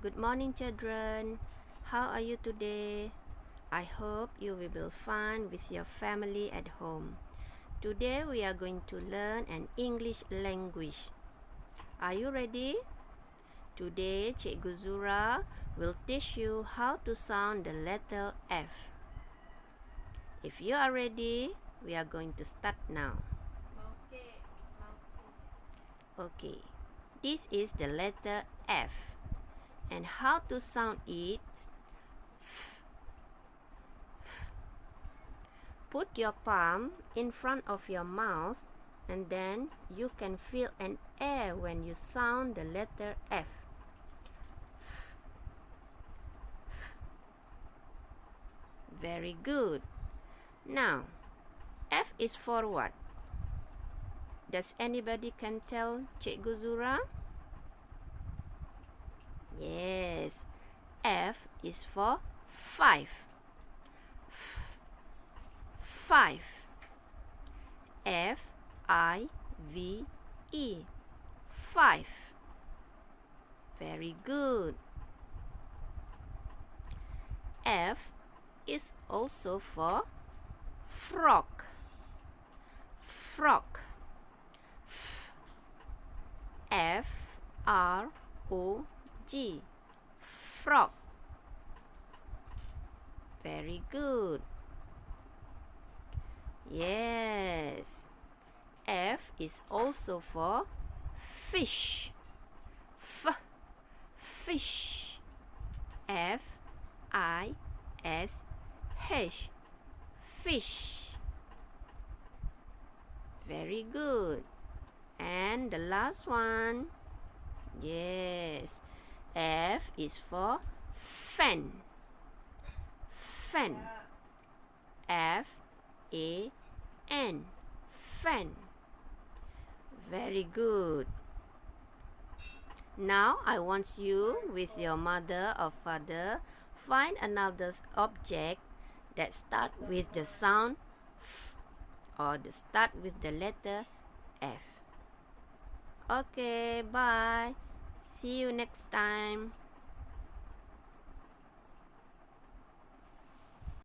Good morning, children. How are you today? I hope you will be fine with your family at home. Today we are going to learn an English language. Are you ready? Today, Cikgu Zura will teach you how to sound the letter F. If you are ready, we are going to start now. Okay, this is the letter F. And how to sound it? Put your palm in front of your mouth and then you can feel an air when you sound the letter F. Very good. Now, F is for what? Does anybody can tell Cikgu Zura? Yes, F is for 5. 5. F-I-V-E. 5. Very good. F is also for frog. Frog. F-R-O-G. Frog. Very good. Yes. F is also for fish. Fish. F-I-S-H. Fish. Very good. And the last one. Yes. F is for fan. Fan. F-A-N. Fan. Very good. Now I want you with your mother or father find another object that start with the sound F or start with the letter F. Okay, bye. See you next time.